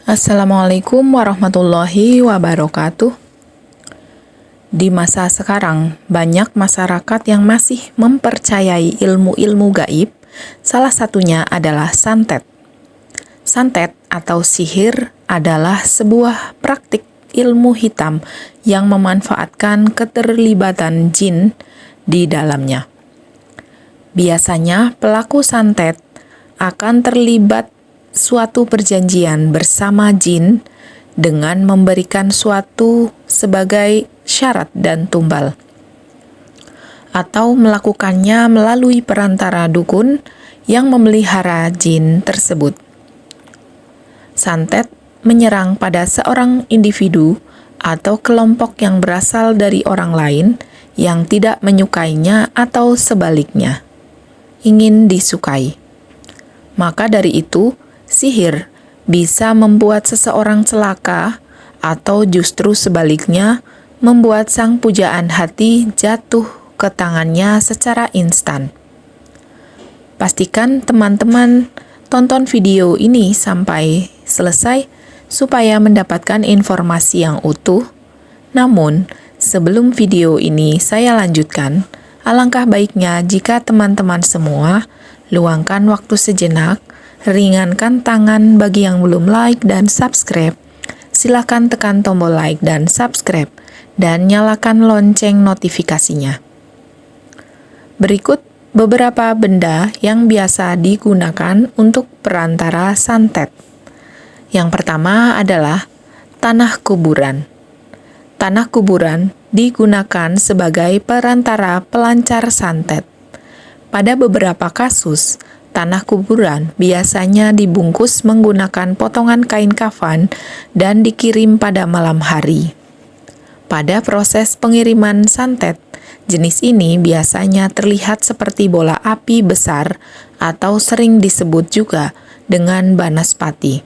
Assalamualaikum warahmatullahi wabarakatuh. Di masa sekarang, banyak masyarakat yang masih mempercayai ilmu-ilmu gaib. Salah satunya adalah santet. Santet atau sihir adalah sebuah praktik ilmu hitam yang memanfaatkan keterlibatan jin di dalamnya. Biasanya pelaku santet akan terlibat suatu perjanjian bersama jin dengan memberikan suatu sebagai syarat dan tumbal, atau melakukannya melalui perantara dukun yang memelihara jin tersebut. Santet menyerang pada seorang individu atau kelompok yang berasal dari orang lain yang tidak menyukainya atau sebaliknya, ingin disukai. Maka dari itu, sihir bisa membuat seseorang celaka atau justru sebaliknya membuat sang pujaan hati jatuh ke tangannya secara instan. Pastikan teman-teman tonton video ini sampai selesai supaya mendapatkan informasi yang utuh. Namun, sebelum video ini saya lanjutkan, alangkah baiknya jika teman-teman semua luangkan waktu sejenak, ringankan tangan bagi yang belum like dan subscribe. Silakan tekan tombol like dan subscribe dan nyalakan lonceng notifikasinya. Berikut beberapa benda yang biasa digunakan untuk perantara santet. Yang pertama adalah tanah kuburan. Tanah kuburan digunakan sebagai perantara pelancar santet. Pada beberapa kasus, tanah kuburan biasanya dibungkus menggunakan potongan kain kafan dan dikirim pada malam hari. Pada proses pengiriman santet, jenis ini biasanya terlihat seperti bola api besar atau sering disebut juga dengan banaspati.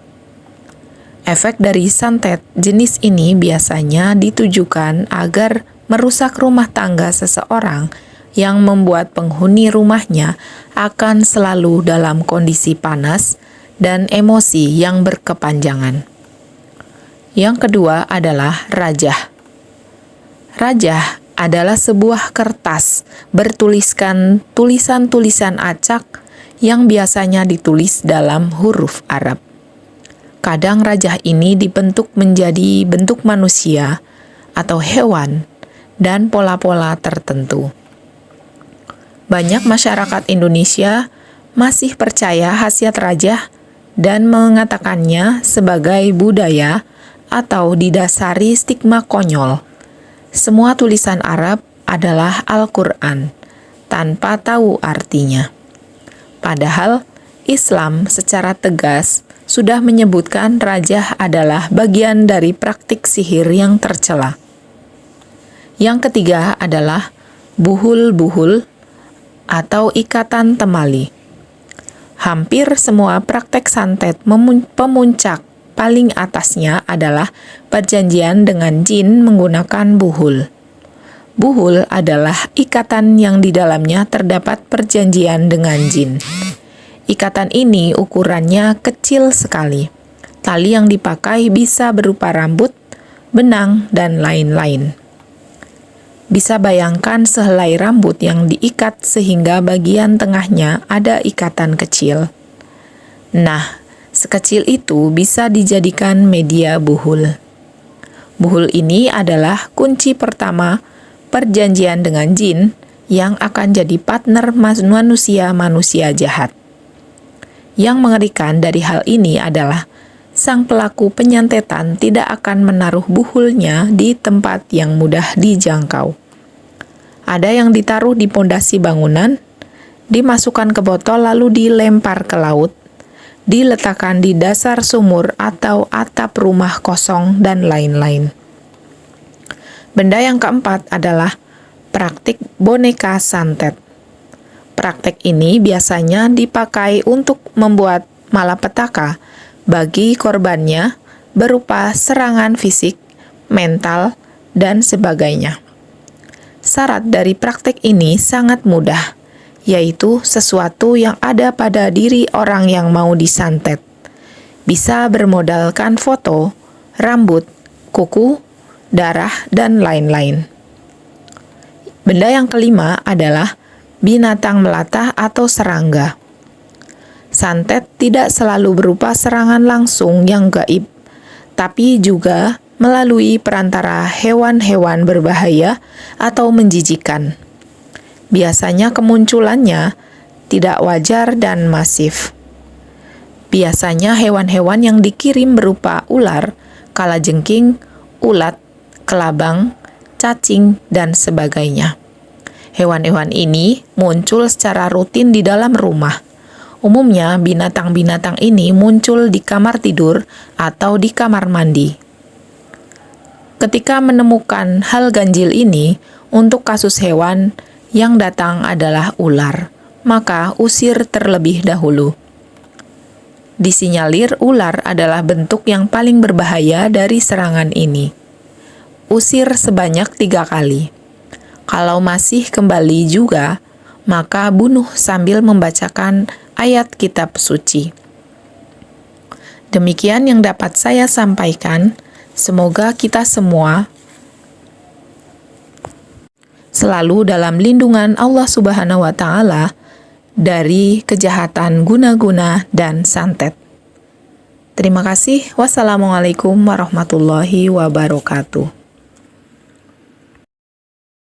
Efek dari santet jenis ini biasanya ditujukan agar merusak rumah tangga seseorang yang membuat penghuni rumahnya akan selalu dalam kondisi panas dan emosi yang berkepanjangan. Yang kedua adalah rajah. Rajah adalah sebuah kertas bertuliskan tulisan-tulisan acak yang biasanya ditulis dalam huruf Arab. Kadang rajah ini dibentuk menjadi bentuk manusia atau hewan dan pola-pola tertentu. Banyak masyarakat Indonesia masih percaya khasiat rajah dan mengatakannya sebagai budaya atau didasari stigma konyol. Semua tulisan Arab adalah Al-Quran tanpa tahu artinya. Padahal Islam secara tegas sudah menyebutkan rajah adalah bagian dari praktik sihir yang tercela. Yang ketiga adalah buhul-buhul atau ikatan temali. Hampir semua praktek santet pemuncak paling atasnya adalah perjanjian dengan jin menggunakan buhul. Buhul adalah ikatan yang di dalamnya terdapat perjanjian dengan jin. Ikatan ini ukurannya kecil sekali. Tali yang dipakai bisa berupa rambut, benang, dan lain-lain. Bisa bayangkan sehelai rambut yang diikat sehingga bagian tengahnya ada ikatan kecil. Nah, sekecil itu bisa dijadikan media buhul. Buhul ini adalah kunci pertama perjanjian dengan jin yang akan jadi partner manusia-manusia jahat. Yang mengerikan dari hal ini adalah sang pelaku penyantetan tidak akan menaruh buhulnya di tempat yang mudah dijangkau. Ada yang ditaruh di pondasi bangunan, dimasukkan ke botol lalu dilempar ke laut, diletakkan di dasar sumur atau atap rumah kosong, dan lain-lain. Benda yang keempat adalah praktik boneka santet. Praktek ini biasanya dipakai untuk membuat malapetaka bagi korbannya berupa serangan fisik, mental, dan sebagainya. Syarat dari praktek ini sangat mudah, yaitu sesuatu yang ada pada diri orang yang mau disantet. bisa bermodalkan foto, rambut, kuku, darah, dan lain-lain. Benda yang kelima adalah binatang melata atau serangga. Santet tidak selalu berupa serangan langsung yang gaib, tapi juga melalui perantara hewan-hewan berbahaya atau menjijikan. Biasanya kemunculannya tidak wajar dan masif. Biasanya hewan-hewan yang dikirim berupa ular, kalajengking, ulat, kelabang, cacing, dan sebagainya. Hewan-hewan ini muncul secara rutin di dalam rumah. Umumnya, binatang-binatang ini muncul di kamar tidur atau di kamar mandi. Ketika menemukan hal ganjil ini, untuk kasus hewan yang datang adalah ular, maka usir terlebih dahulu. Disinyalir ular adalah bentuk yang paling berbahaya dari serangan ini. Usir sebanyak 3 kali. Kalau masih kembali juga, maka bunuh sambil membacakan ayat kitab suci. Demikian yang dapat saya sampaikan. Semoga kita semua selalu dalam lindungan Allah Subhanahu wa Ta'ala dari kejahatan guna-guna dan santet. Terima kasih. Wassalamualaikum warahmatullahi wabarakatuh.